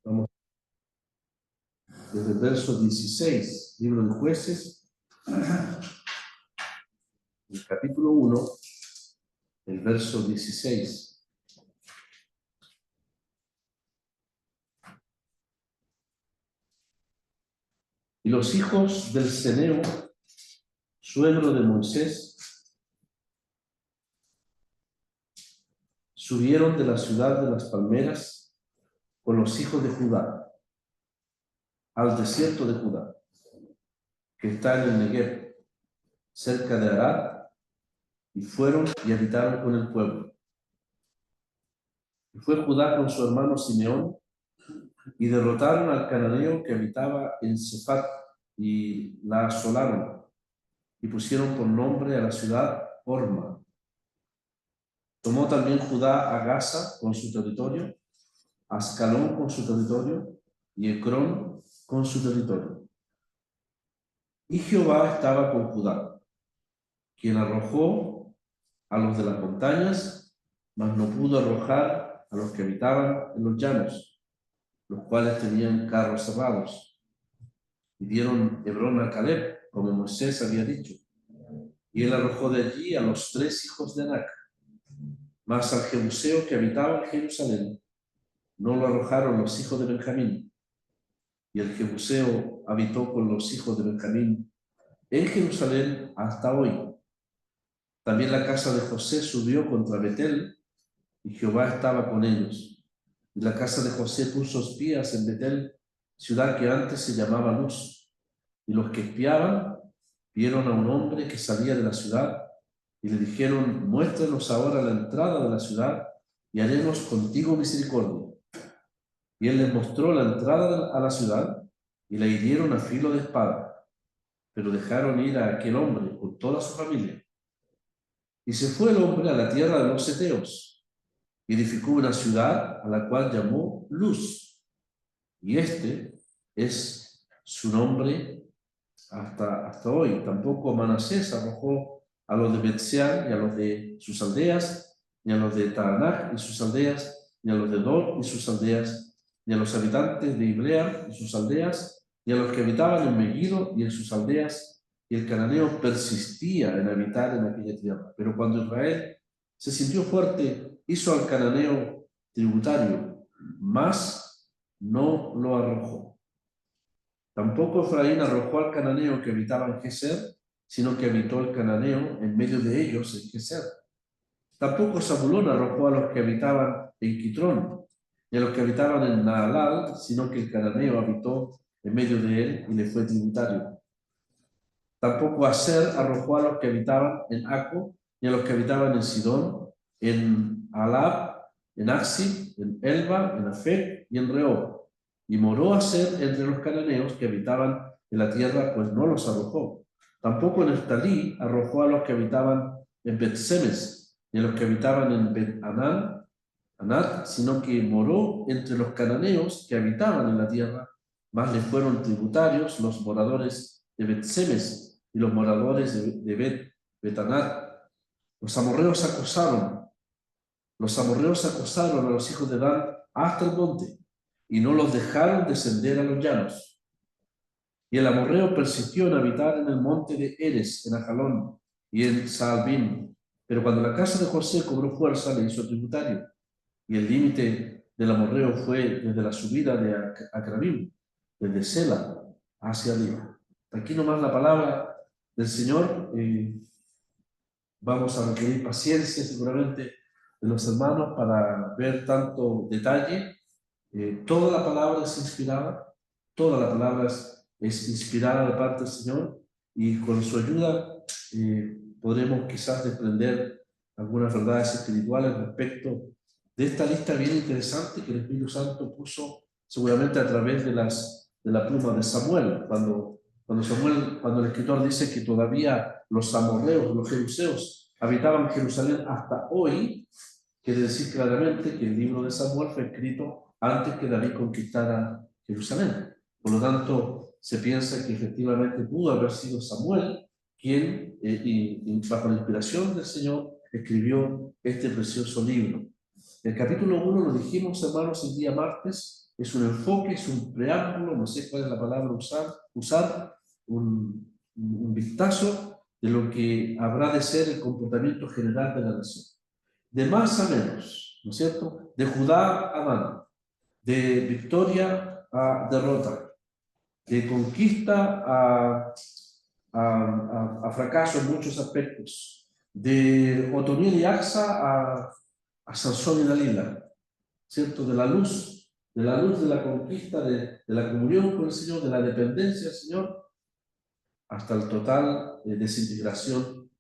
Vamos desde el verso 16, libro de Jueces, el capítulo 1, el verso 16. Y los hijos del ceneo, suegro de Moisés, subieron de la ciudad de las palmeras con los hijos de Judá al desierto de Judá, que está en el Negev, cerca de Arad, y fueron y habitaron con el pueblo. Y fue Judá con su hermano Simeón, y derrotaron al cananeo que habitaba en Sefat, y la asolaron, y pusieron por nombre a la ciudad Horma. Tomó también Judá a Gaza con su territorio, a Ascalón con su territorio, y Ecrón con su territorio. Y Jehová estaba con Judá, quien arrojó a los de las montañas, mas no pudo arrojar a los que habitaban en los llanos, los cuales tenían carros cerrados. Y dieron Hebrón a Caleb, como Moisés había dicho. Y él arrojó de allí a los 3 hijos de Anac. Mas al jebuseo que habitaba en Jerusalén, no lo arrojaron los hijos de Benjamín. Y el jebuseo habitó con los hijos de Benjamín en Jerusalén hasta hoy. También la casa de José subió contra Betel, y Jehová estaba con ellos. Y la casa de José puso espías en Betel, ciudad que antes se llamaba Luz. Y los que espiaban vieron a un hombre que salía de la ciudad, y le dijeron: muéstranos ahora la entrada de la ciudad, y haremos contigo misericordia. Y él les mostró la entrada a la ciudad, y la hirieron a filo de espada, pero dejaron ir a aquel hombre con toda su familia. Y se fue el hombre a la tierra de los heteos, y edificó una ciudad a la cual llamó Luz, y este es su nombre hasta hoy. Tampoco Manasés arrojó a los de Betseán y a los de sus aldeas, ni a los de Taanach y sus aldeas, ni a los de Dor y sus aldeas, ni a los habitantes de Ibleam y sus aldeas, ni a los que habitaban en Megiddo y en sus aldeas. Y el cananeo persistía en habitar en aquella tierra. Pero cuando Israel se sintió fuerte, hizo al cananeo tributario, mas no lo arrojó. Tampoco Efraín arrojó al cananeo que habitaba en Geser, sino que habitó el cananeo en medio de ellos en Geser. Tampoco Zabulón arrojó a los que habitaban en Quitrón, ni a los que habitaban en Naalal, sino que el cananeo habitó en medio de él y le fue tributario. Tampoco Aser arrojó a los que habitaban en Aco, ni a los que habitaban en Sidón, en Alab, en Axib, en Elba, en Afec y en Rehob. Y moró Aser entre los cananeos que habitaban en la tierra, pues no los arrojó. Tampoco Neftalí arrojó a los que habitaban en Bet-Semes, ni a los que habitaban en Bet-Anat, sino que moró entre los cananeos que habitaban en la tierra, más le fueron tributarios los moradores de Bet-Semes y los moradores de Bet-Anat. Los amorreos acosaron a los hijos de Dan hasta el monte, y no los dejaron descender a los llanos. Y el amorreo persistió en habitar en el monte de Eres, en Ajalón y en Saalbim. Pero cuando la casa de José cobró fuerza, le hizo tributario. Y el límite del amorreo fue desde la subida de Acrabim, desde Sela hacia arriba. Aquí nomás la palabra del Señor. Vamos a requerir paciencia seguramente de los hermanos para ver tanto detalle. Toda la palabra es inspirada, toda la palabra es inspirada de parte del Señor, y con su ayuda podremos quizás desprender algunas verdades espirituales respecto de esta lista bien interesante que el Espíritu Santo puso seguramente a través de la pluma de Samuel, cuando el escritor dice que todavía los amorreos, los jebuseos, habitaban Jerusalén hasta hoy. Quiere decir claramente que el libro de Samuel fue escrito antes que David conquistara Jerusalén. Por lo tanto, se piensa que efectivamente pudo haber sido Samuel quien, bajo la inspiración del Señor, escribió este precioso libro. El capítulo 1 lo dijimos, hermanos, el día martes, es un enfoque, es un preámbulo, no sé cuál es la palabra usar un vistazo de lo que habrá de ser el comportamiento general de la nación. De más a menos, ¿no es cierto? De Judá a Dan, de victoria a derrota, de conquista a fracaso en muchos aspectos, de Otoniel y Axa a Sansón y Dalila, ¿cierto? De la luz de la conquista, de la comunión con el Señor, de la dependencia del Señor, hasta el total desintegración,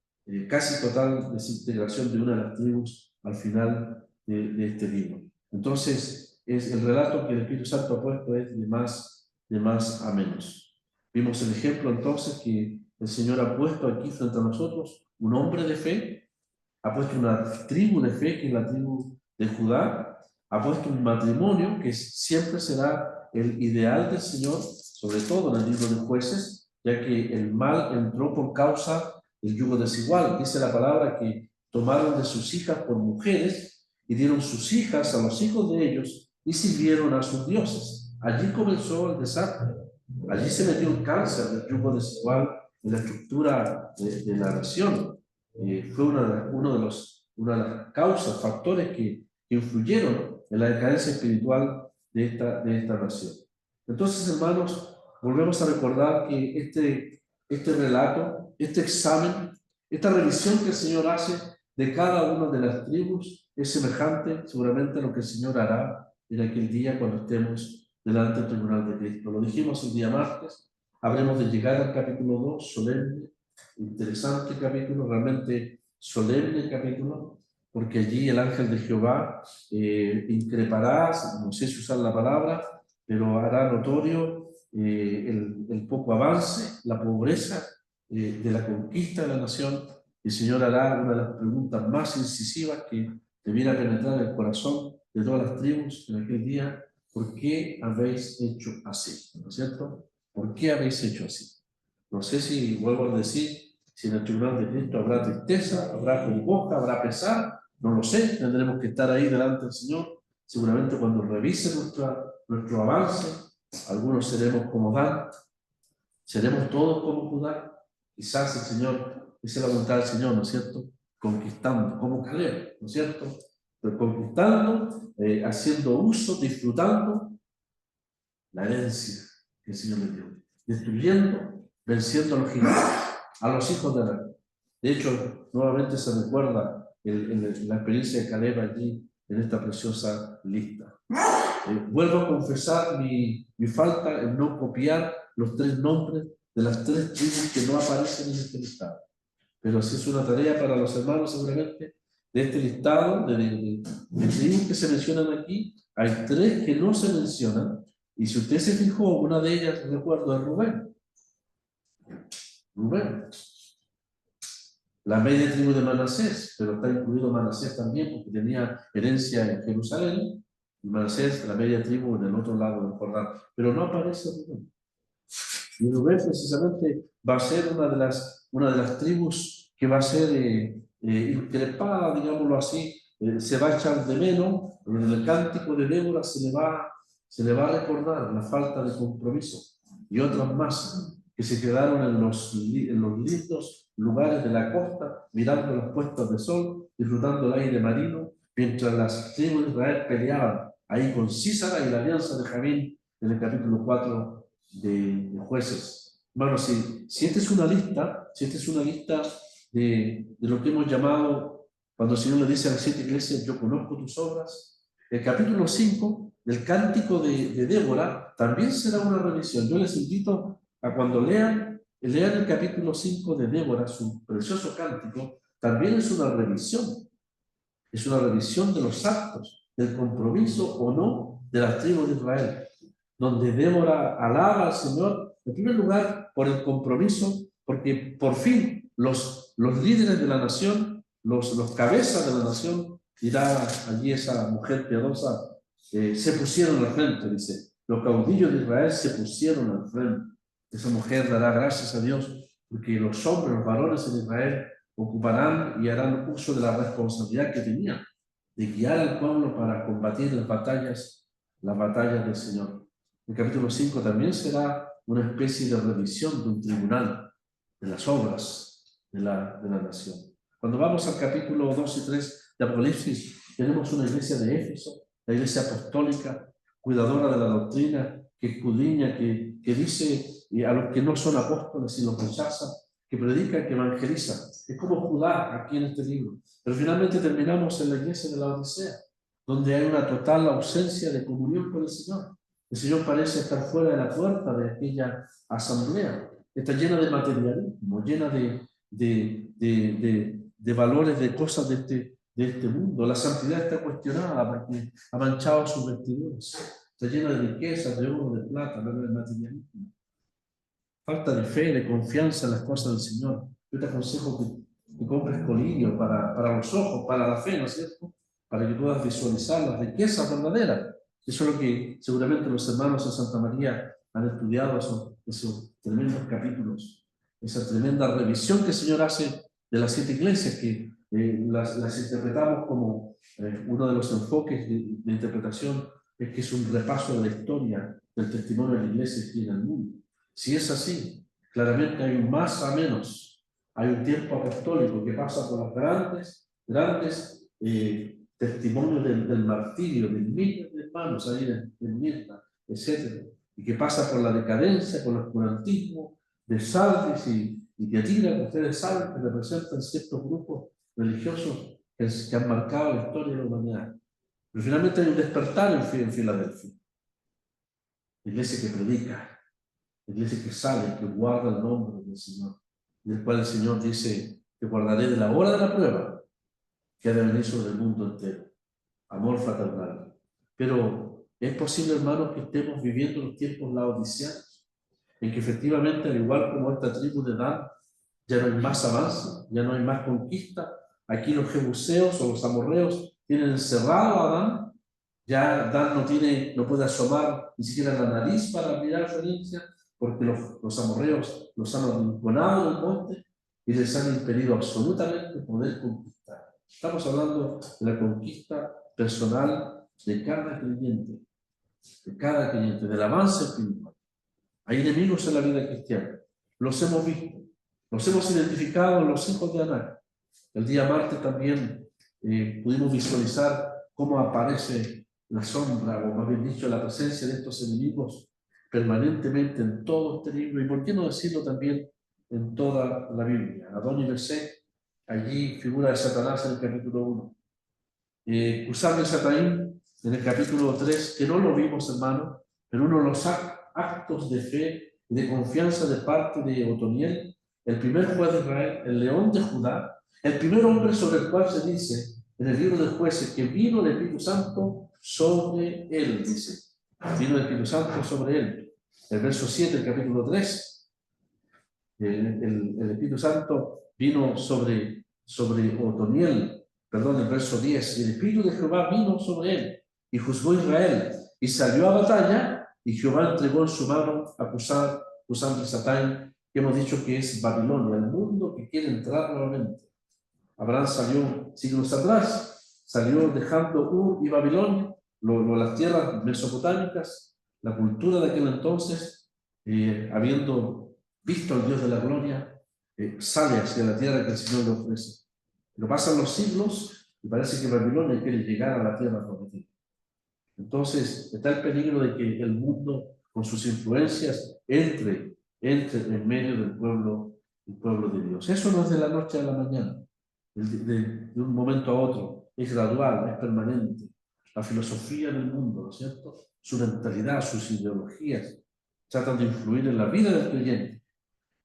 casi total desintegración de una de las tribus al final de este libro. Entonces, es el relato que el Espíritu Santo ha puesto es de más a menos. Vimos el ejemplo entonces que el Señor ha puesto aquí frente a nosotros un hombre de fe, ha puesto una tribu de fe, que es la tribu de Judá, ha puesto un matrimonio que siempre será el ideal del Señor, sobre todo en el libro de Jueces, ya que el mal entró por causa del yugo desigual. Dice la palabra que tomaron de sus hijas por mujeres y dieron sus hijas a los hijos de ellos y sirvieron a sus dioses. Allí comenzó el desastre. Allí se metió el cáncer del yugo desigual en la estructura de la nación. Fue una de las causas, factores que influyeron en la decadencia espiritual de esta nación. Entonces, hermanos, volvemos a recordar que este relato, este examen, esta revisión que el Señor hace de cada una de las tribus es semejante seguramente a lo que el Señor hará en aquel día cuando estemos delante del tribunal de Cristo. Lo dijimos el día martes, habremos de llegar al capítulo 2, solemne, interesante capítulo, realmente solemne capítulo, porque allí el ángel de Jehová increpará, no sé si usar la palabra, pero hará notorio el poco avance, la pobreza de la conquista de la nación. El Señor hará una de las preguntas más incisivas que debiera penetrar el corazón de todas las tribus en aquel día. ¿Por qué habéis hecho así? ¿No es cierto? ¿Por qué habéis hecho así? No sé si, vuelvo a decir, si en el tribunal de Cristo habrá tristeza, habrá congoja, habrá pesar, no lo sé, tendremos que estar ahí delante del Señor, seguramente cuando revise nuestro avance, algunos seremos como Dan, seremos todos como Judá, quizás el Señor, esa es la voluntad del Señor, ¿no es cierto? Conquistando, como Caleb, ¿no es cierto? Pero conquistando, haciendo uso, disfrutando la herencia que el Señor le dio, destruyendo, venciendo a los gigantes, a los hijos de Adán. De hecho, nuevamente se recuerda la experiencia de Caleb allí en esta preciosa lista. Vuelvo a confesar mi falta en no copiar los 3 nombres de las 3 tribus que no aparecen en este listado. Pero sí es una tarea para los hermanos seguramente de este listado de tribus que se mencionan aquí. Hay 3 que no se mencionan. Y si usted se fijó, una de ellas, recuerdo, es Rubén. Rubén. La media tribu de Manasés, pero está incluido Manasés también porque tenía herencia en Jerusalén. Y Manasés, la media tribu en el otro lado del Jordán. Pero no aparece Rubén. Y Rubén precisamente va a ser una de las tribus que va a ser increpada, digámoslo así, se va a echar de menos. En el cántico de Débora se le va a recordar la falta de compromiso y otras más que se quedaron en los lindos lugares de la costa, mirando las puestas de sol, disfrutando el aire marino, mientras las tribus de Israel peleaban ahí con Sísara y la alianza de Jamín en el capítulo 4 de Jueces. Bueno, si esta es una lista, de lo que hemos llamado, cuando el Señor le dice a las 7 iglesias, yo conozco tus obras, el capítulo 5 del cántico de Débora también será una revisión. Yo les invito a cuando lean el capítulo 5 de Débora, su precioso cántico, también es una revisión. Es una revisión de los actos, del compromiso o no de las tribus de Israel, donde Débora alaba al Señor, en primer lugar, por el compromiso, porque por fin los líderes de la nación, los cabezas de la nación, dirá allí esa mujer piadosa, se pusieron al frente, dice, los caudillos de Israel se pusieron al frente. Esa mujer dará gracias a Dios, porque los hombres, los varones en Israel, ocuparán y harán uso de la responsabilidad que tenían de guiar al pueblo para combatir las batallas las batallas del Señor. El capítulo 5 también será una especie de revisión de un tribunal de las obras de la nación. Cuando vamos al capítulo 2 y 3 de Apocalipsis, tenemos una iglesia de Éfeso, la iglesia apostólica, cuidadora de la doctrina, que escudriña, que dice a los que no son apóstoles y los rechaza, que predica, que evangeliza. Es como Judá aquí en este libro. Pero finalmente terminamos en la iglesia de la Odisea, donde hay una total ausencia de comunión con el Señor. El Señor parece estar fuera de la puerta de aquella asamblea. Está llena de materialismo, llena de valores, de cosas de este mundo. La santidad está cuestionada porque ha manchado sus vestiduras. Está llena de riquezas, de oro, de plata, de materialismo. Falta de fe, de confianza en las cosas del Señor. Yo te aconsejo que compres colirio para los ojos, para la fe, ¿no es cierto? Para que puedas visualizar las riquezas verdaderas. Eso es lo que seguramente los hermanos de Santa María han estudiado, esos tremendos capítulos, esa tremenda revisión que el Señor hace de las 7 iglesias, que las interpretamos como uno de los enfoques de interpretación, es que es un repaso de la historia del testimonio de la iglesia aquí en el mundo. Si es así, claramente hay un más a menos, hay un tiempo apostólico que pasa por los grandes testimonios del martirio, de miles de hermanos ahí en Mirna, etc. Y que pasa por la decadencia, por el oscurantismo de Sardis y Tiatira, que ustedes saben que representan ciertos grupos religiosos que han marcado la historia de la humanidad. Pero finalmente hay un despertar en Filadelfia. La iglesia que predica, la iglesia que sale, que guarda el nombre del Señor, del cual el Señor dice: te guardaré de la hora de la prueba que ha de venir sobre el mundo entero. Amor fraternal. Pero es posible, hermanos, que estemos viviendo los tiempos laodiceanos, en que efectivamente, al igual como esta tribu de Dan, ya no hay más avance, ya no hay más conquista. Aquí los jebuseos o los amorreos tienen encerrado a Dan. Ya Dan no puede asomar ni siquiera la nariz para mirar su herencia, porque los amorreos los han arrinconado en el monte y les han impedido absolutamente poder conquistar. Estamos hablando de la conquista personal de cada creyente, del avance espiritual. Hay enemigos en la vida cristiana, los hemos visto, los hemos identificado en los hijos de Anak. El día martes también pudimos visualizar cómo aparece la sombra, o más bien dicho, la presencia de estos enemigos permanentemente en todo este libro, y por qué no decirlo también en toda la Biblia. Adón y Besé, allí figura de Satanás en el capítulo 1. Usar de Sataín en el capítulo 3, que no lo vimos, hermano, pero uno de los actos de fe y de confianza de parte de Otoniel, el primer juez de Israel, el león de Judá, el primer hombre sobre el cual se dice en el libro de Jueces que vino el Espíritu Santo sobre él, dice. Vino el Espíritu Santo sobre él. El verso 7, el capítulo 3, el Espíritu Santo vino sobre Otoniel, perdón, el verso 10, y el Espíritu de Jehová vino sobre él, y juzgó a Israel, y salió a batalla, y Jehová entregó en su mano acusando a Satán, que hemos dicho que es Babilonia, el mundo que quiere entrar nuevamente. Abraham salió siglos atrás, salió dejando Ur y Babilonia, las tierras mesopotámicas, la cultura de aquel entonces, habiendo visto al Dios de la gloria, sale hacia la tierra que el Señor le ofrece. Pero pasan los siglos y parece que Babilonia quiere llegar a la tierra prometida. Entonces está el peligro de que el mundo, con sus influencias, entre en medio del pueblo de Dios. Eso no es de la noche a la mañana, de un momento a otro, es gradual, es permanente. La filosofía del mundo, ¿no es cierto? Su mentalidad, sus ideologías, tratan de influir en la vida del creyente.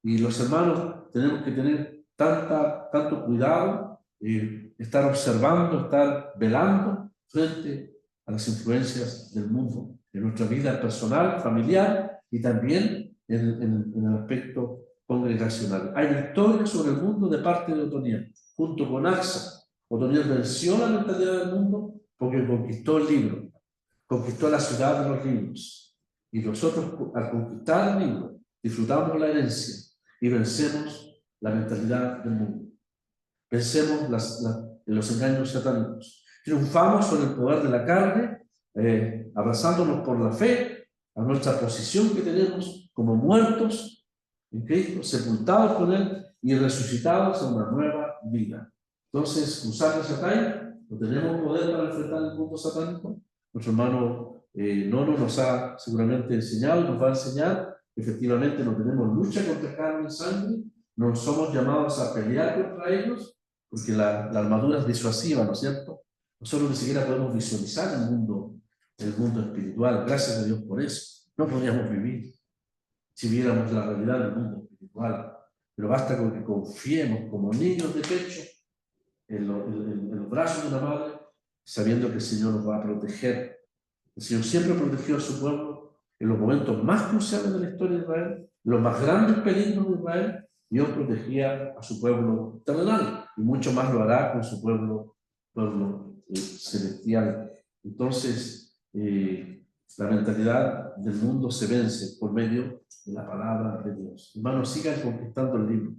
Y los hermanos tenemos que tener tanto cuidado, estar observando, estar velando frente a las influencias del mundo, en nuestra vida personal, familiar y también en el aspecto congregacional. Hay victoria sobre el mundo de parte de Otoniel, junto con Axa. Otoniel venció la mentalidad del mundo porque conquistó el libro, conquistó la ciudad de los libros. Y nosotros, al conquistar el libro, disfrutamos la herencia y vencemos la mentalidad del mundo. Vencemos los engaños satánicos. Triunfamos sobre el poder de la carne, abrazándonos por la fe a nuestra posición que tenemos como muertos en Cristo, sepultados con Él y resucitados a una nueva vida. Entonces, usar esa talla, no tenemos poder para enfrentar el mundo satánico. Nuestro hermano Nono nos ha seguramente enseñado, nos va a enseñar. Efectivamente, no tenemos lucha contra carne y sangre, no somos llamados a pelear contra ellos, porque la armadura es disuasiva, ¿no es cierto? Nosotros ni siquiera podemos visualizar el mundo espiritual. Gracias a Dios por eso. No podríamos vivir si viéramos la realidad del mundo espiritual. Pero basta con que confiemos como niños de pecho en los brazos de una madre, sabiendo que el Señor nos va a proteger. El Señor siempre protegió a su pueblo en los momentos más cruciales de la historia de Israel, en los más grandes peligros de Israel. Dios protegía a su pueblo terrenal y mucho más lo hará con su pueblo celestial. Entonces, la mentalidad del mundo se vence por medio de la palabra de Dios. Hermanos, sigan conquistando el libro,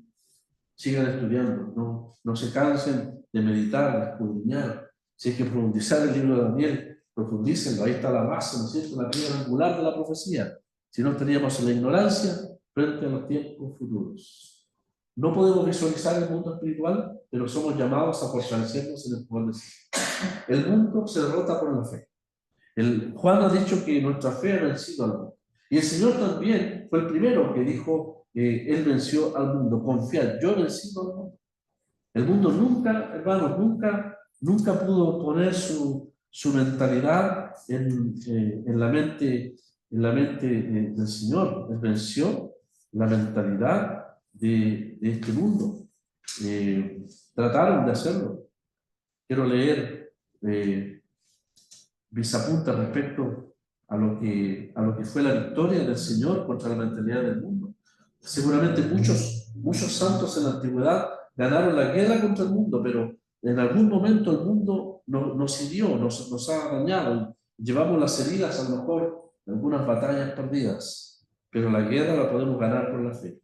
sigan estudiando, no se cansen de meditar, de escudriñar. Si hay que profundizar el libro de Daniel, profundícenlo, ahí está la base, ¿no es cierto?, la piedra angular de la profecía. Si no estaríamos en la ignorancia frente a los tiempos futuros. No podemos visualizar el mundo espiritual, pero somos llamados a fortalecernos en el poder de Dios. El mundo se derrota por la fe. Juan ha dicho que nuestra fe ha vencido al mundo. Y el Señor también fue el primero que dijo, Él venció al mundo. Confiad, yo he vencido al mundo. El mundo nunca, hermanos, nunca pudo poner su mentalidad en la mente del Señor. Él venció la mentalidad de este mundo. Trataron de hacerlo. Quiero leer mis apuntes respecto a lo que fue la victoria del Señor contra la mentalidad del mundo. Seguramente muchos santos en la antigüedad ganaron la guerra contra el mundo, pero en algún momento el mundo nos hirió, nos ha dañado. Llevamos las heridas, a lo mejor, de algunas batallas perdidas, pero la guerra la podemos ganar por la fe.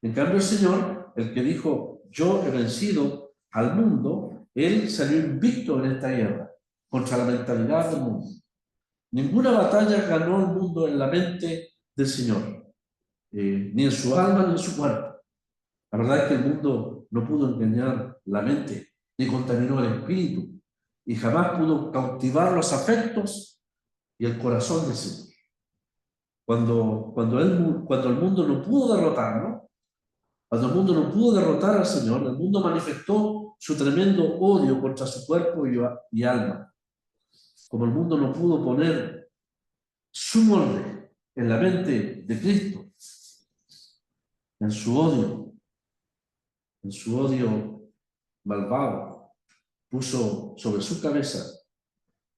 En cambio, el Señor, el que dijo, yo he vencido al mundo, Él salió invicto en esta guerra contra la mentalidad del mundo. Ninguna batalla ganó el mundo en la mente del Señor, ni en su alma ni en su cuerpo. La verdad es que el mundo no pudo engañar la mente, ni contaminó el espíritu, y jamás pudo cautivar los afectos y el corazón del Señor. Cuando el mundo no pudo derrotarlo, cuando el mundo no pudo derrotar al Señor, el mundo manifestó su tremendo odio contra su cuerpo y alma. Como el mundo no pudo poner su molde en la mente de Cristo, en su odio malvado, puso sobre su cabeza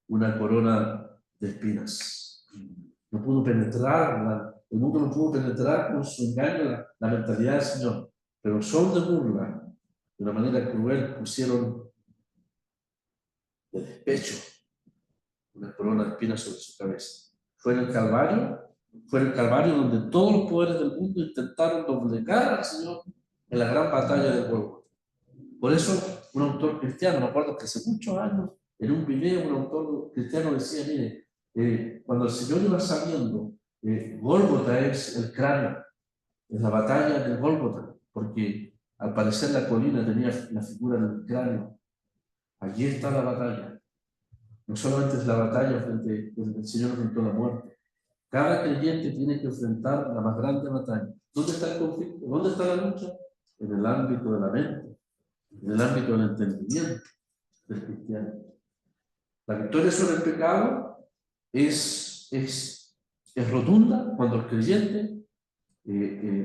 una corona de espinas. No pudo penetrar, el mundo no pudo penetrar con su engaño la mentalidad del Señor, pero son de burla, de una manera cruel, pusieron de despecho una corona de espinas sobre su cabeza. Fue en el Calvario donde todos los poderes del mundo intentaron doblegar al Señor en la gran batalla del Gólgota. Por eso, un autor cristiano, me acuerdo que hace muchos años, en un video, un autor cristiano decía, mire, cuando el Señor iba saliendo, Gólgota es el cráneo, es la batalla del Gólgota, porque al parecer la colina tenía la figura del cráneo. Allí está la batalla. No solamente es la batalla frente el Señor frente a la muerte. Cada creyente tiene que enfrentar la más grande batalla. ¿Dónde está el conflicto? ¿Dónde está la lucha? En el ámbito de la mente, en el ámbito del entendimiento del cristiano. La victoria sobre el pecado es rotunda cuando el creyente,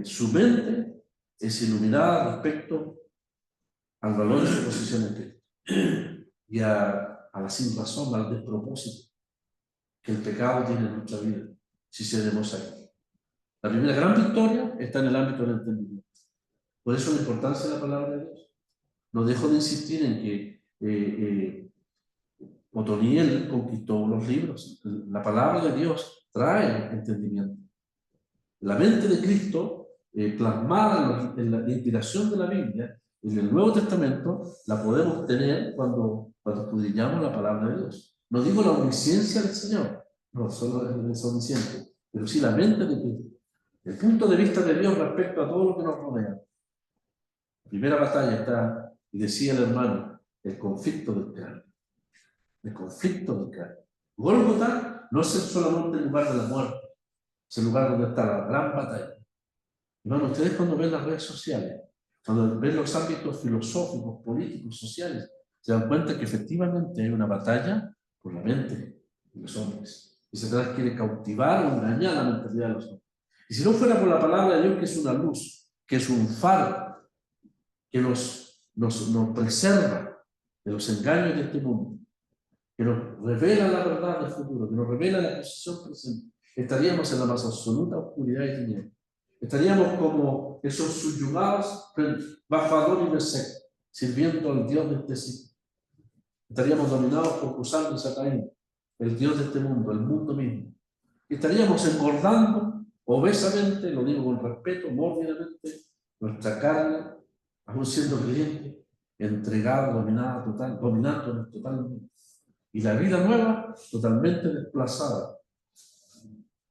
su mente es iluminada respecto al valor de su posición en Cristo y a la sin razón, al despropósito que el pecado tiene en nuestra vida, si cedemos a él. La primera gran victoria está en el ámbito del entendimiento. Por eso la importancia de la palabra de Dios. No dejo de insistir en que Otoniel conquistó los libros. La palabra de Dios trae entendimiento. La mente de Cristo, plasmada en la inspiración de la Biblia, en el Nuevo Testamento, la podemos tener cuando escudriñamos la palabra de Dios. No digo la omnisciencia del Señor, no solo es omnisciente, pero sí la mente de Cristo, el punto de vista de Dios respecto a todo lo que nos rodea. La primera batalla está, y decía el hermano, el conflicto del cráneo. El conflicto del cráneo. Gólgota no es solamente el lugar de la muerte, es el lugar donde está la gran batalla. Hermano, ustedes cuando ven las redes sociales, cuando ven los ámbitos filosóficos, políticos, sociales, se dan cuenta que efectivamente hay una batalla por la mente de los hombres. Y Satanás quiere cautivar o engañar la mentalidad de los hombres. Y si no fuera por la palabra de Dios, que es una luz, que es un faro, que nos preserva de los engaños de este mundo, que nos revela la verdad del futuro, que nos revela la posición presente, estaríamos en la más absoluta oscuridad y tinieblas. Estaríamos como esos subyugados bajo Adón y Mesec, sirviendo al Dios de este siglo. Estaríamos dominados por Cusán y Sataín, el Dios de este mundo, el mundo mismo. Estaríamos engordando obesamente, lo digo con respeto, mórbidamente, nuestra carne, aún siendo creyentes, entregado, dominada total, dominándonos totalmente. Y la vida nueva, totalmente desplazada,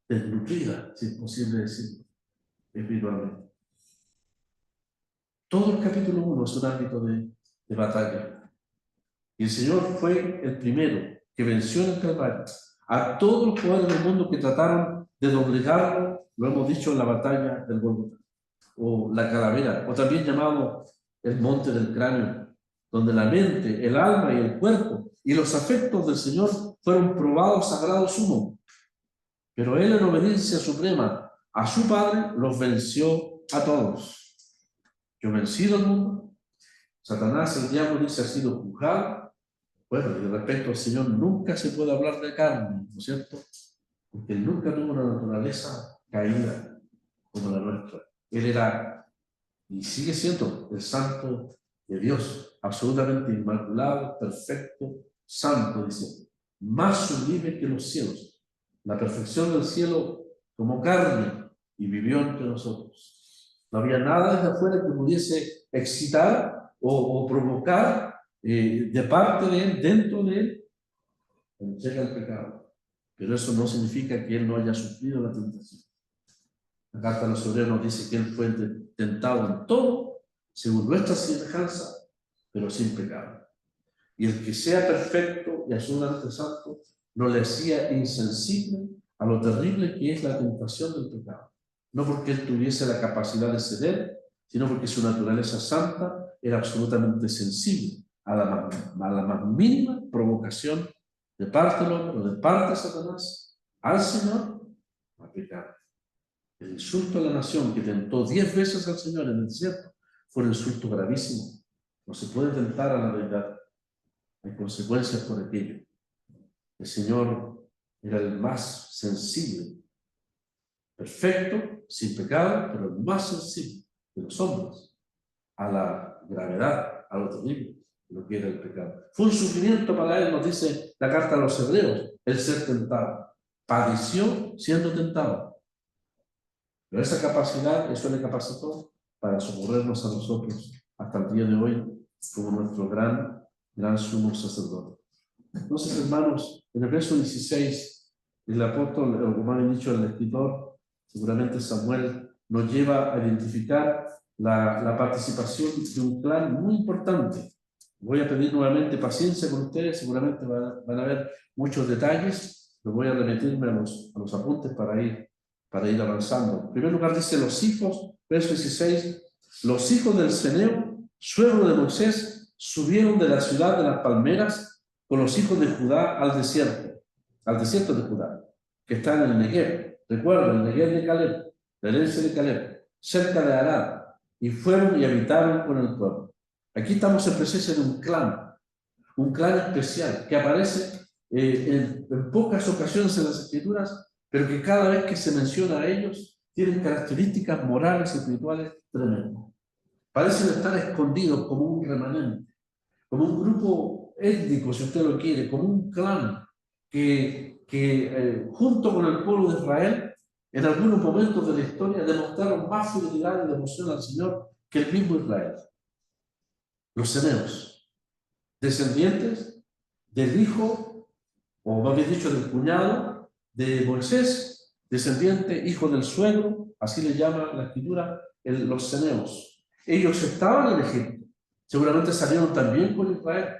desnutrida, si es posible decirlo, espiritualmente. Todo el capítulo 1 es un ámbito de batalla. Y el Señor fue el primero que venció en el Calvario a todos los poderes del mundo que trataron de doblegarlo, lo hemos dicho en la batalla del Gólgota, o la calavera, o también llamado el monte del cráneo, donde la mente, el alma y el cuerpo y los afectos del Señor fueron probados a grado sumo. Pero Él, en obediencia suprema a su Padre, los venció a todos. Yo he vencido al mundo. Satanás, el diablo, dice, ha sido juzgado. Bueno, y respecto al Señor, nunca se puede hablar de carne, ¿no es cierto? Porque Él nunca tuvo una naturaleza caída como la nuestra. Él era, y sigue siendo, el santo de Dios, absolutamente inmaculado, perfecto, santo, dice, más sublime que los cielos. La perfección del cielo tomó carne y vivió entre nosotros. No había nada desde afuera que pudiese excitar o provocar de parte de Él, dentro de Él, entrega el pecado. Pero eso no significa que Él no haya sufrido la tentación. La carta a los Hebreos nos dice que Él fue tentado en todo, según nuestra semejanza, pero sin pecado. Y el que sea perfecto y absolutamente santo, no le hacía insensible a lo terrible que es la tentación del pecado. No porque Él tuviese la capacidad de ceder, sino porque su naturaleza santa era absolutamente sensible a la más mínima provocación de parte del hombre o de parte de Satanás al Señor a pecar. El insulto a la nación que tentó 10 veces al Señor en el desierto fue un insulto gravísimo. No se puede tentar a la verdad. Hay consecuencias por aquello. El Señor era el más sensible, perfecto, sin pecado, pero el más sensible de los hombres a la gravedad, a lo terrible de lo que era el pecado. Fue un sufrimiento para Él, nos dice la carta a los Hebreos, el ser tentado. Padeció siendo tentado. Pero esa capacidad, eso le capacitó para socorrernos a nosotros hasta el día de hoy como nuestro gran sumo sacerdote. Entonces, hermanos, en el verso 16, el apóstol, o como ha dicho el escritor, seguramente Samuel, nos lleva a identificar la participación de un clan muy importante. Voy a pedir nuevamente paciencia con ustedes, seguramente van a haber muchos detalles, pero voy a remitirme a los apuntes para ir avanzando. En primer lugar dice los hijos, verso 16, los hijos del Ceneo, suegro de Moisés, subieron de la ciudad de las palmeras con los hijos de Judá al desierto de Judá, que está en el Negev. Recuerden, el Negev de Caleb, la herencia de Caleb, cerca de Arad, y fueron y habitaron con el pueblo. Aquí estamos en presencia de un clan especial que aparece en pocas ocasiones en las Escrituras, pero que cada vez que se menciona a ellos tienen características morales y espirituales tremendas. Parecen estar escondidos como un remanente, como un grupo étnico, si usted lo quiere, como un clan que junto con el pueblo de Israel, en algunos momentos de la historia demostraron más fidelidad y devoción al Señor que el mismo Israel. Los ceneos, descendientes del hijo, o más bien dicho, del cuñado de Moisés, descendiente, hijo del suegro, así le llama la escritura, los ceneos. Ellos estaban en Egipto, seguramente salieron también con Israel.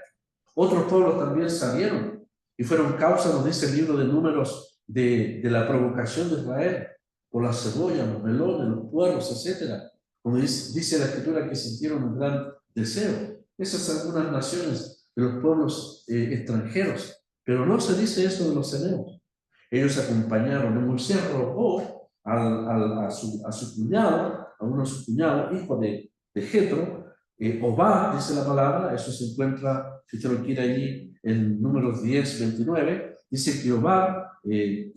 Otros pueblos también salieron y fueron causa, nos dice el libro de Números, de la provocación de Israel, por las cebollas, los melones, los puerros, etc. Como dice la escritura que sintieron un gran deseo. Esas son algunas naciones de los pueblos extranjeros, pero no se dice eso de los ceneos. Ellos acompañaron, Moisés rogó a su cuñado, a uno de sus cuñados, hijo de Jetro, Obad, dice la palabra, eso se encuentra, si usted lo quiere allí, en Números 10, 29, dice que Obad, el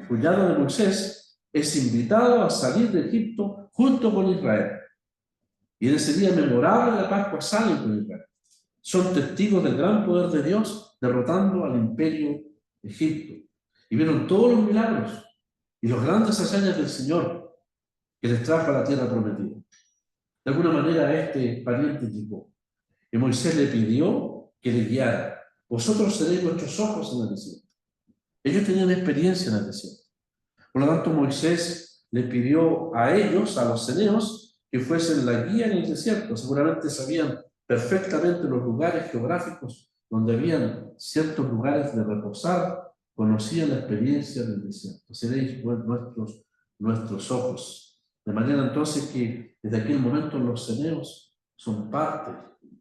cuñado de Moisés, es invitado a salir de Egipto junto con Israel. Y en ese día memorable de la Pascua salen con Israel. Son testigos del gran poder de Dios derrotando al imperio de Egipto. Y vieron todos los milagros y los grandes hazañas del Señor que les trajo a la tierra prometida. De alguna manera este pariente llegó y Moisés le pidió que le guiara. Vosotros seréis nuestros ojos en el desierto. Ellos tenían experiencia en el desierto. Por lo tanto, Moisés le pidió a ellos, a los ceneos, que fuesen la guía en el desierto. Seguramente sabían perfectamente los lugares geográficos donde habían ciertos lugares de reposar, conocían la experiencia del desierto. Seréis nuestros ojos. De manera entonces que desde aquel momento los ceneos son parte,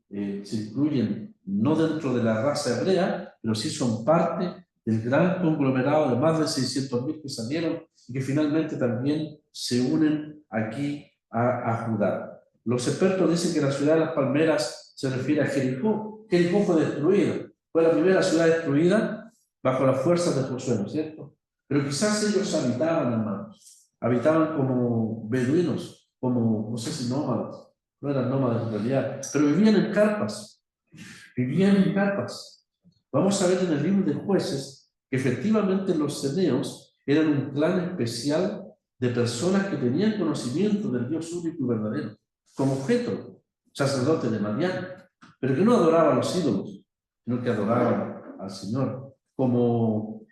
se incluyen no dentro de la raza hebrea, pero sí son parte del gran conglomerado de más de 600.000 que salieron y que finalmente también se unen aquí a Judá. Los expertos dicen que la ciudad de las palmeras se refiere a Jericó. Jericó fue destruida, fue la primera ciudad destruida bajo las fuerzas de Josué, ¿no es cierto? Pero quizás ellos habitaban, hermanos, habitaban como beduinos, como, no sé si nómadas, no eran nómadas en realidad, pero vivían en carpas, Vamos a ver en el libro de Jueces que efectivamente los ceneos eran un clan especial de personas que tenían conocimiento del Dios único y verdadero, como Jetro, sacerdote de Madián, pero que no adoraba a los ídolos, sino que adoraban al Señor, como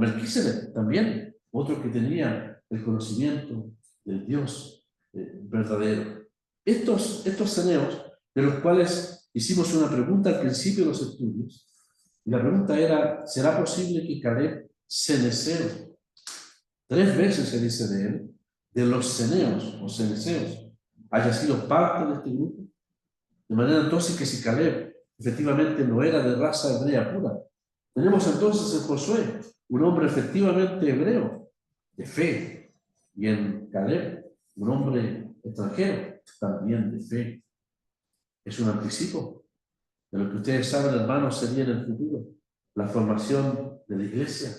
Melquisedec también, otro que tenía el conocimiento del Dios verdadero. Estos ceneos, de los cuales hicimos una pregunta al principio de los estudios, y la pregunta era, ¿será posible que Caleb, ceneceo, 3 veces se dice de él, de los ceneos o ceneceos, haya sido parte de este grupo? De manera entonces que si Caleb efectivamente no era de raza hebrea pura, tenemos entonces en Josué un hombre efectivamente hebreo, de fe, y en Caleb un hombre extranjero, también de fe. Es un anticipo de lo que ustedes saben, hermanos, sería en el futuro, la formación de la iglesia,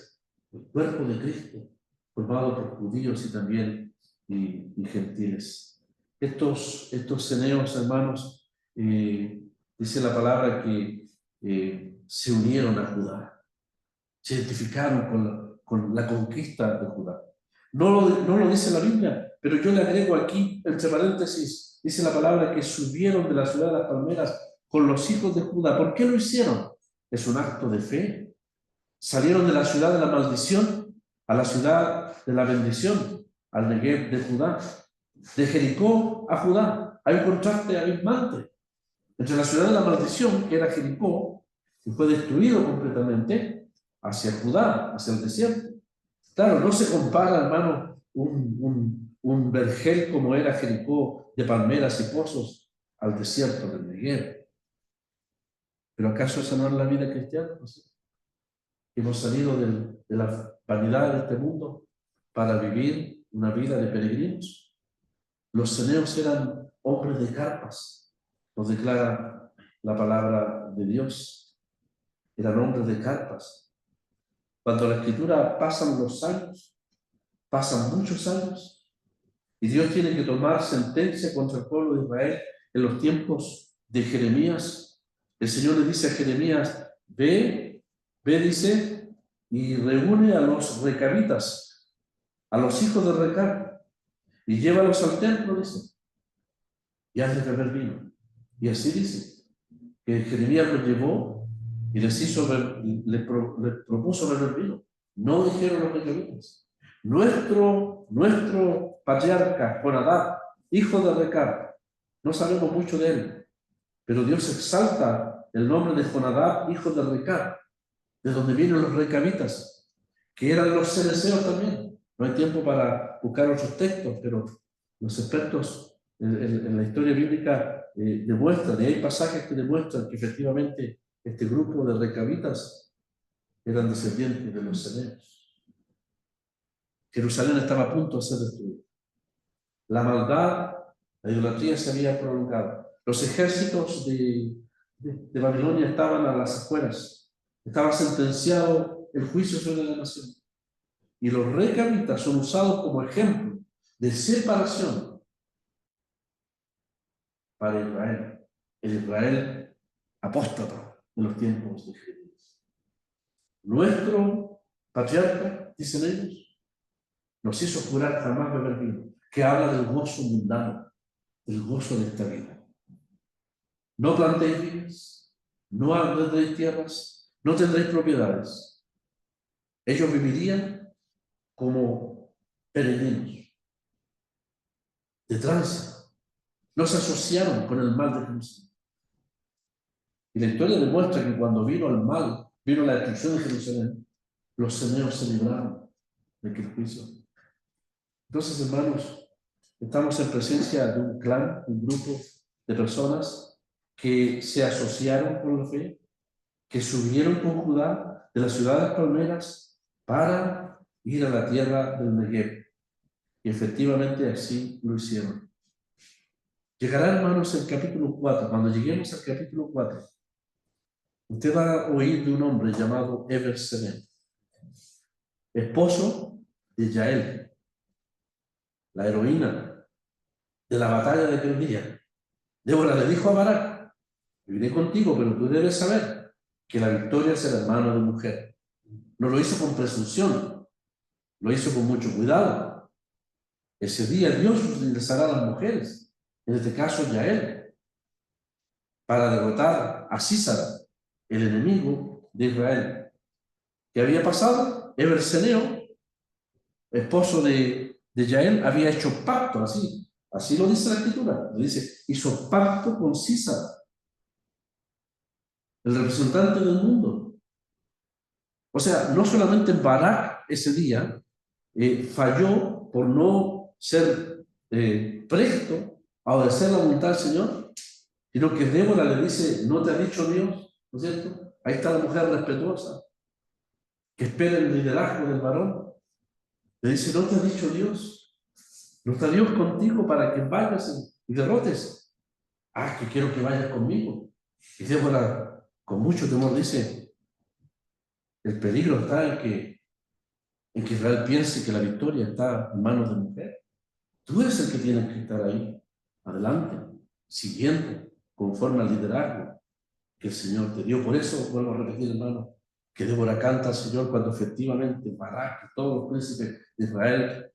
el cuerpo de Cristo, formado por judíos y también y gentiles. Estos ceneos, hermanos, dice la palabra que se unieron a Judá, se identificaron con la conquista de Judá. No lo dice la Biblia, pero yo le agrego aquí, entre paréntesis, dice la palabra que subieron de la ciudad de las palmeras con los hijos de Judá. ¿Por qué lo hicieron? Es un acto de fe. Salieron de la ciudad de la maldición a la ciudad de la bendición, al Negev de Judá. De Jericó a Judá. Hay un contraste abismante entre la ciudad de la maldición, que era Jericó, que fue destruido completamente, hacia Judá, hacia el desierto. Claro, no se compara, hermano, un vergel como era Jericó, de palmeras y pozos, al desierto del Negev. ¿Pero acaso esa no es la vida cristiana? Hemos salido de la vanidad de este mundo para vivir una vida de peregrinos. Los ceneos eran hombres de carpas, nos declara la palabra de Dios. Eran hombres de carpas. Cuando la Escritura pasan los años, pasan muchos años, y Dios tiene que tomar sentencia contra el pueblo de Israel en los tiempos de Jeremías. El Señor le dice a Jeremías, ve, dice, y reúne a los recabitas, a los hijos de Recab, y llévalos al templo, dice, y hazles beber vino. Y así dice, que Jeremías los llevó y le propuso beber vino. No dijeron los recabitas. Nuestro patriarca, Jonadab, hijo de Recab, no sabemos mucho de él, pero Dios exalta el nombre de Jonadab, hijo de Recab, de donde vienen los recabitas, que eran los cerezeos también. No hay tiempo para buscar otros textos, pero los expertos en la historia bíblica demuestran, y hay pasajes que demuestran que efectivamente este grupo de recabitas eran descendientes de los cereos. Jerusalén estaba a punto de ser destruida. La maldad, la idolatría se había prolongado. Los ejércitos de Babilonia estaban a las afueras. Estaba sentenciado el juicio sobre la nación. Y los recabitas son usados como ejemplo de separación para Israel, el Israel apóstata de los tiempos de Jeremías. Nuestro patriarca, dicen ellos, nos hizo jurar jamás beber vino, que habla del gozo mundano, del gozo de esta vida. No plantéis viñas, no tendréis tierras, no tendréis propiedades. Ellos vivirían como peregrinos de tránsito. No se asociaron con el mal de Jerusalén. Y la historia demuestra que cuando vino el mal, vino la destrucción de Jerusalén, los ceneos se libraron de aquel juicio. Entonces, hermanos, estamos en presencia de un clan, un grupo de personas que se asociaron con la fe, que subieron con Judá de las ciudades palmeras para ir a la tierra del Negev. Y efectivamente así lo hicieron. Llegará, hermanos, el capítulo 4. Cuando lleguemos al capítulo 4, usted va a oír de un hombre llamado Eber-Seren, esposo de Yael, la heroína de la batalla de aquel día. Débora le dijo a Barak: viviré contigo, pero tú debes saber que la victoria será hermano de mujer. No lo hizo con presunción, lo hizo con mucho cuidado. Ese día Dios utilizará a las mujeres, en este caso Yael, para derrotar a Sísara, el enemigo de Israel. ¿Qué había pasado? Eber-Seneo, esposo de Yael, había hecho pacto, así lo dice la escritura, le dice, hizo pacto con Sísara, el representante del mundo. O sea, no solamente Barak ese día falló por no ser presto a obedecer la voluntad del Señor, sino que Débora le dice: ¿no te ha dicho Dios? ¿No es cierto? Ahí está la mujer respetuosa, que espera el liderazgo del varón. Le dice: ¿no te ha dicho Dios? ¿No está Dios contigo para que vayas y derrotes? Ah, que quiero que vayas conmigo. Y Débora, con mucho temor, dice: el peligro está en que Israel piense que la victoria está en manos de mujer. Tú eres el que tienes que estar ahí, adelante, siguiendo, conforme al liderazgo que el Señor te dio. Por eso, vuelvo a repetir, hermano, que Débora canta al Señor cuando efectivamente Barak y todos los príncipes de Israel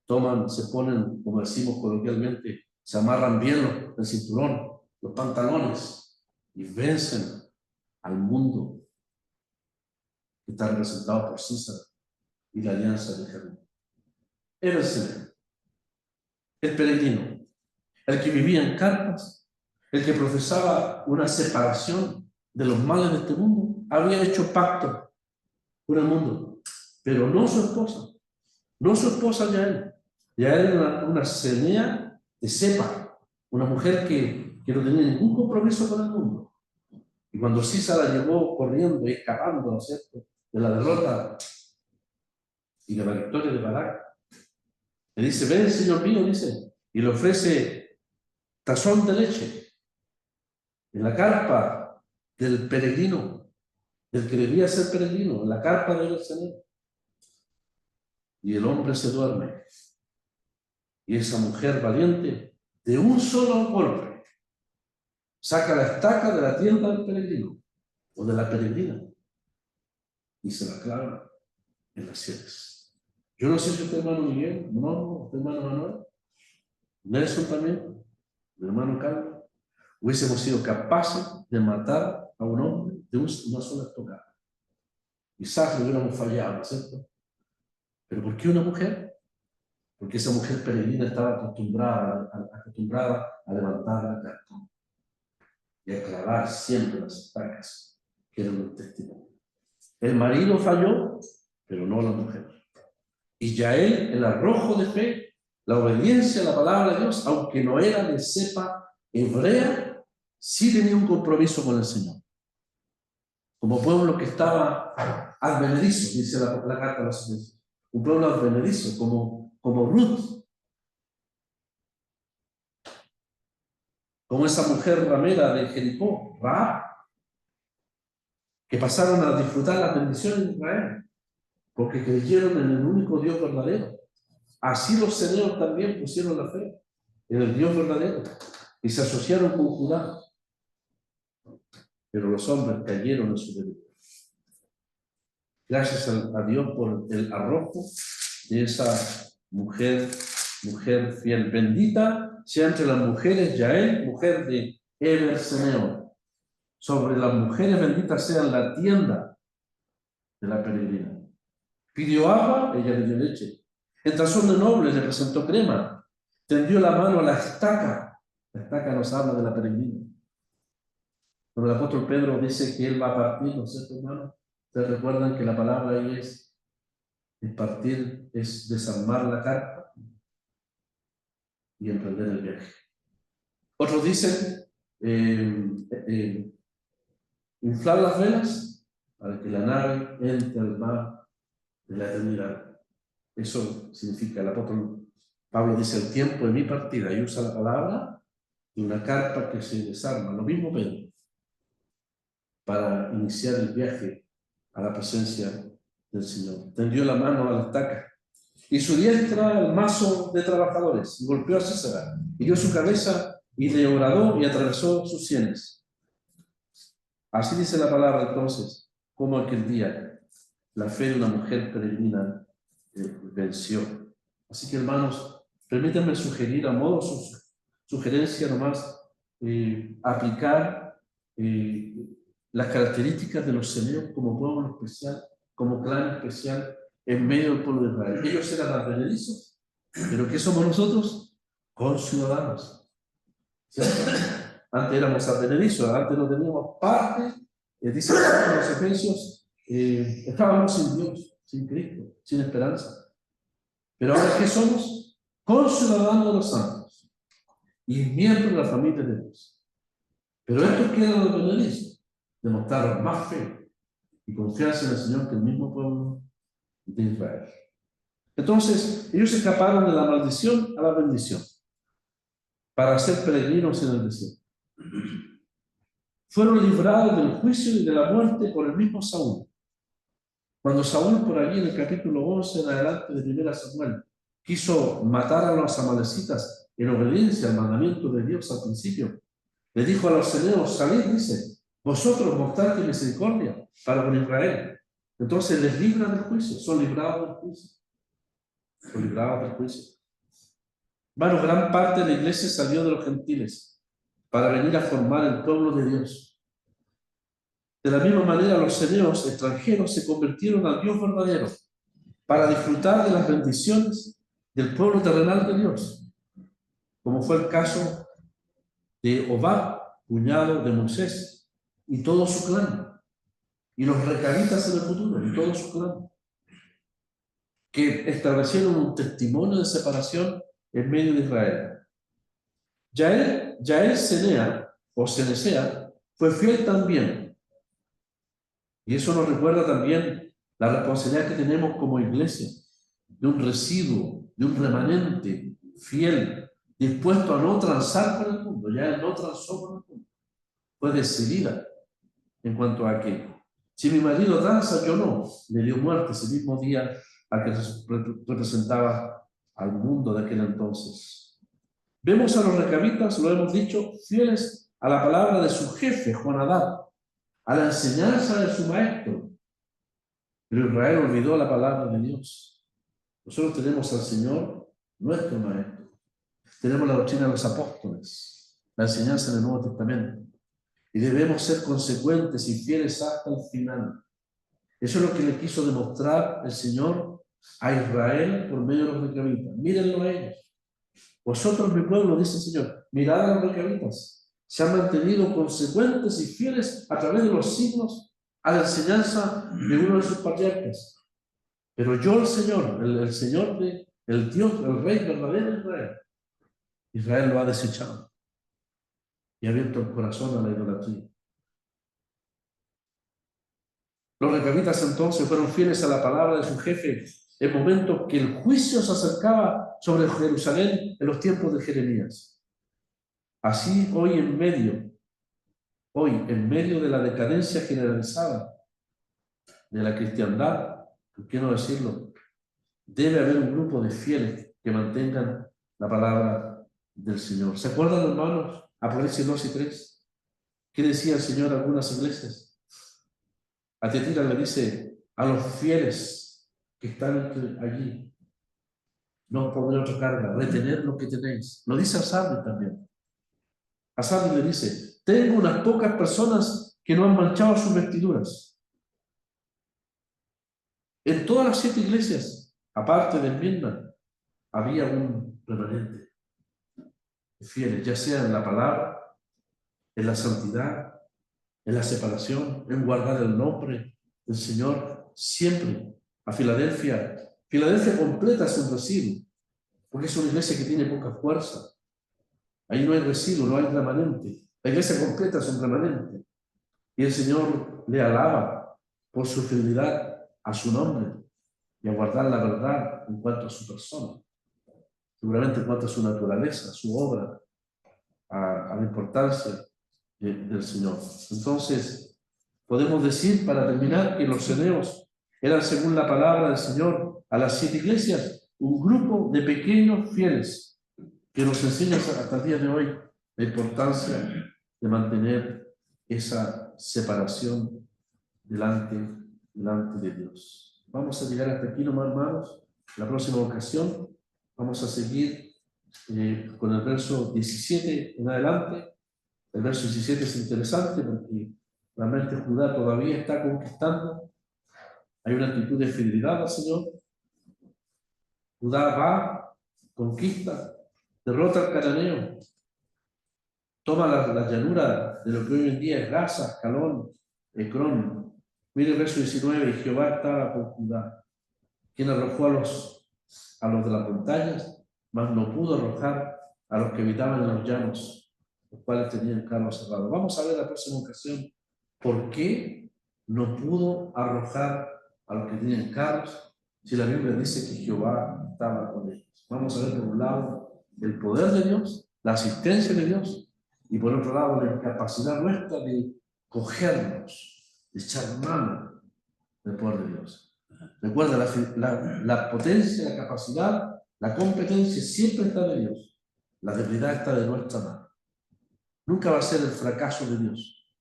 se ponen, como decimos coloquialmente, se amarran bien el cinturón, los pantalones, y vencen al mundo que está representado por César y la alianza de Jerusalén. Era el Señor, el peregrino, el que vivía en carpas, el que profesaba una separación de los males de este mundo, había hecho pacto con el mundo, pero no su esposa Yael. Yael era una cenea de cepa, una mujer que no tenía ningún compromiso con el mundo. Y cuando Sísara llegó corriendo y escapando, ¿no es cierto?, de la derrota y de la victoria de Barak, le dice: ven, Señor mío, dice, y le ofrece tazón de leche en la carpa del peregrino, del que debía ser peregrino, en la carpa del Señor. Y el hombre se duerme. Y esa mujer valiente, de un solo golpe, saca la estaca de la tienda del peregrino, o de la peregrina, y se la clava en las sienes. Yo no sé si usted, hermano Miguel, no, usted, hermano Manuel, Nelson también, mi hermano Carlos, hubiésemos sido capaces de matar a un hombre de una sola estocada. Quizás lo hubiéramos fallado, ¿no es cierto? ¿Pero por qué una mujer? Porque esa mujer peregrina estaba acostumbrada a levantar la carta y a clavar siempre las estacas, que eran un testimonio. El marido falló, pero no la mujer. Y Yael, el arrojo de fe, la obediencia a la palabra de Dios, aunque no era de cepa hebrea, sí tenía un compromiso con el Señor. Como pueblo que estaba advenedizo, dice la carta de los Efesios. Un pueblo advenedizo, como Ruth, como esa mujer ramera de Jericó, Rahab, que pasaron a disfrutar las bendiciones de Israel, porque creyeron en el único Dios verdadero. Así los ceneos también pusieron la fe en el Dios verdadero y se asociaron con Judá. Pero los hombres cayeron en su debilidad. Gracias a Dios por el arrojo de esa mujer fiel. Bendita sea entre las mujeres Yael, mujer de Eber-Seneo. Sobre las mujeres benditas sea la tienda de la peregrina. Pidió agua, ella le dio leche. En tazón de noble le presentó crema. Tendió la mano a la estaca. La estaca nos habla de la peregrina. Cuando el apóstol Pedro dice que él va a partir, ¿no es cierto, hermano? Ustedes recuerdan que la palabra ahí es partir, es desarmar la carpa y emprender el viaje. Otros dicen inflar las velas para que la nave entre al mar de la eternidad. Eso significa, el apóstol Pablo dice, el tiempo de mi partida, y usa la palabra de una carpa que se desarma, lo mismo Pedro, para iniciar el viaje a la presencia del Señor. Tendió la mano a la estaca y su diestra al mazo de trabajadores, y golpeó a César, hirió su cabeza y le horadó y atravesó sus sienes. Así dice la palabra entonces, como aquel día la fe de una mujer peregrina venció. Así que hermanos, permítanme sugerir a modo sugerencia nomás, aplicar las características de los ceneos como pueblo especial, como clan especial en medio del pueblo de Israel. Ellos eran advenedizos, pero ¿qué somos nosotros? Conciudadanos. ¿Cierto? Antes éramos advenedizos, antes no teníamos parte, dice los Efesios, estábamos sin Dios, sin Cristo, sin esperanza. Pero ahora, ¿qué somos? Conciudadanos de los santos y miembros de la familia de Dios. Pero estos que eran advenedizos demostraron más fe y confianza en el Señor que el mismo pueblo de Israel. Entonces, ellos escaparon de la maldición a la bendición para ser peregrinos en el desierto. Fueron librados del juicio y de la muerte por el mismo Saúl. Cuando Saúl, por allí en el capítulo 11 en adelante de 1 Samuel, quiso matar a los amalecitas en obediencia al mandamiento de Dios al principio, le dijo a los ceneos, salid, dice, vosotros mostrad misericordia para con Israel. Entonces les libran del juicio, son librados del juicio. Son librados del juicio. Bueno, gran parte de la iglesia salió de los gentiles para venir a formar el pueblo de Dios. De la misma manera, los ceneos extranjeros se convirtieron al Dios verdadero para disfrutar de las bendiciones del pueblo terrenal de Dios, como fue el caso de Obad, cuñado de Moisés, y todo su clan, y los recabitas en el futuro, y todo su clan, que establecieron un testimonio de separación en medio de Israel. Yael Senea, o Cenecea, fue fiel también. Y eso nos recuerda también la responsabilidad que tenemos como iglesia, de un residuo, de un remanente fiel, dispuesto a no transar con el mundo. Ya no transó con el mundo. Fue decidida en cuanto a que, si mi marido tranza, yo no. Le dio muerte ese mismo día a que representaba al mundo de aquel entonces. Vemos a los recabitas, lo hemos dicho, fieles a la palabra de su jefe, Jonadab, a la enseñanza de su maestro. Pero Israel olvidó la palabra de Dios. Nosotros tenemos al Señor, nuestro maestro. Tenemos la doctrina de los apóstoles, la enseñanza del Nuevo Testamento. Y debemos ser consecuentes y fieles hasta el final. Eso es lo que le quiso demostrar el Señor a Israel por medio de los recabitas. Mírenlo a ellos. Vosotros, mi pueblo, dice el Señor, mirad a los recabitas. Se han mantenido consecuentes y fieles a través de los signos a la enseñanza de uno de sus patriarcas. Pero yo, el Señor, el Señor, el Dios, el Rey verdadero de Israel, Israel lo ha desechado y ha abierto el corazón a la idolatría. Los recabitas entonces fueron fieles a la palabra de su jefe en momentos que el juicio se acercaba sobre Jerusalén en los tiempos de Jeremías. Así hoy en medio de la decadencia generalizada de la cristiandad, ¿por qué no decirlo? Debe haber un grupo de fieles que mantengan la palabra del Señor. ¿Se acuerdan, hermanos? Apocalipsis 2 y 3. ¿Qué decía el Señor a algunas iglesias? A Tiatira le dice, a los fieles que están allí, no os pondré otra carga, retened lo que tenéis. Lo dice a Sardis también. A Sardis le dice, tengo unas pocas personas que no han manchado sus vestiduras. En todas las 7 iglesias, aparte de Mirna, había un remanente de fieles, ya sea en la palabra, en la santidad, en la separación, en guardar el nombre del Señor, siempre. A Filadelfia completa es un residuo, porque es una iglesia que tiene poca fuerza. Ahí no hay residuo, no hay remanente. La iglesia completa es un remanente. Y el Señor le alaba por su fidelidad a su nombre y a guardar la verdad en cuanto a su persona. Seguramente en cuanto a su naturaleza, su obra, a la importancia del Señor. Entonces, podemos decir, para terminar, que los ceneos eran, según la palabra del Señor, a las 7 iglesias, un grupo de pequeños fieles que nos enseña hasta el día de hoy la importancia de mantener esa separación delante de Dios. Vamos a llegar hasta aquí nomás, hermanos. La próxima ocasión vamos a seguir con el verso 17 en adelante. El verso 17 es interesante porque realmente Judá todavía está conquistando. Hay una actitud de fidelidad al Señor. Judá va, conquista, derrota al cananeo, toma la llanura de lo que hoy en día es Gaza, Ascalón, Ecrón. Mire el verso 19, y Jehová estaba con Judá, quien arrojó a los de las montañas, mas no pudo arrojar a los que habitaban en los llanos, los cuales tenían carros cerrados. Vamos a ver la próxima ocasión por qué no pudo arrojar a los que tenían carros, si la Biblia dice que Jehová estaba con ellos. Vamos a ver por un lado el poder de Dios, la asistencia de Dios, y por otro lado la incapacidad nuestra de cogernos, de echar mano del poder de Dios. Recuerda, la potencia, la capacidad, la competencia siempre está de Dios. La debilidad está de nuestra mano. Nunca va a ser el fracaso de Dios.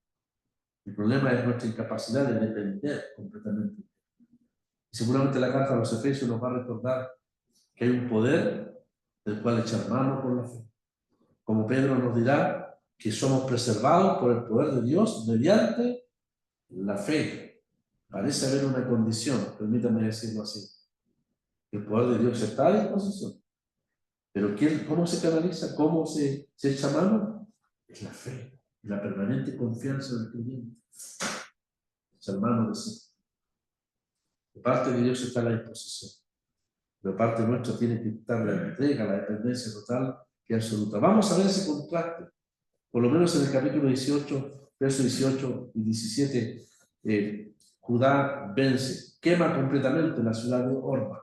El problema es nuestra incapacidad de depender completamente. Y seguramente la carta a los Efesios nos va a recordar que hay un poder del cual echar mano por la fe. Como Pedro nos dirá que somos preservados por el poder de Dios mediante la fe. Parece haber una condición, permítame decirlo así. El poder de Dios está a disposición. Pero ¿cómo se canaliza? ¿Cómo se echa mano? Es la fe, la permanente confianza del creyente. Echar mano de sí. De parte de Dios está a la disposición. De parte nuestra tiene que estar la entrega, la dependencia total y absoluta. Vamos a ver ese contraste. Por lo menos en el capítulo 18, versos 18 y 17, Judá vence, quema completamente la ciudad de Orma,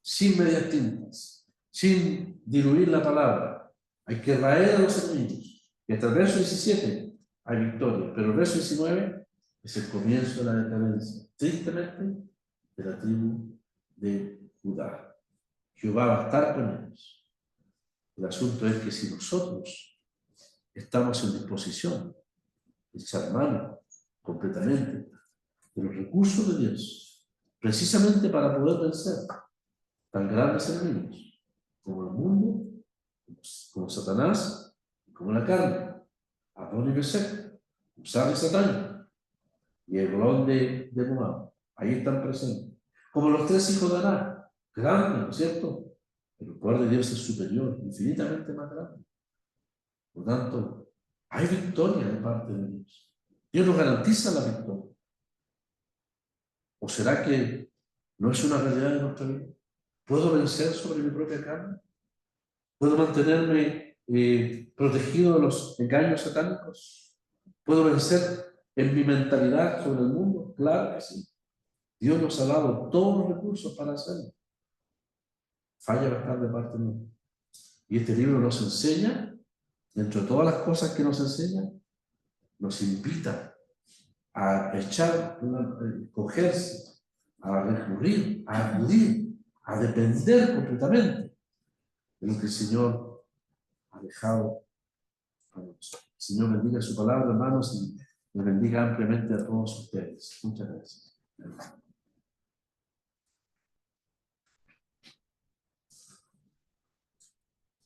sin medias tintas, sin diluir la palabra. Hay que raer a los enemigos. Y hasta el verso 17 hay victoria, pero el verso 19 es el comienzo de la decadencia, tristemente, de la tribu de Judá. Jehová va a estar con ellos. El asunto es que si nosotros estamos en disposición de echar mano completamente de los recursos de Dios, precisamente para poder vencer tan grandes enemigos como el mundo, como Satanás, como la carne, Adón y Besek, Usar y Satán, y el Eglón de Moab. Ahí están presentes. Como los 3 hijos de Adán, grandes, ¿no es cierto? Pero el poder de Dios es superior, infinitamente más grande. Por lo tanto, hay victoria de parte de Dios. Dios nos garantiza la victoria. ¿O será que no es una realidad de nuestra vida? ¿Puedo vencer sobre mi propia carne? ¿Puedo mantenerme protegido de los engaños satánicos? ¿Puedo vencer en mi mentalidad sobre el mundo? Claro que sí. Dios nos ha dado todos los recursos para hacerlo. Falla bastante de parte nuestra. Y este libro nos enseña, dentro de todas las cosas que nos enseña, nos invita a echar, a cogerse, a recurrir, a acudir, a depender completamente de lo que el Señor ha dejado para nosotros. El Señor bendiga su palabra, hermanos, y nos bendiga ampliamente a todos ustedes. Muchas gracias.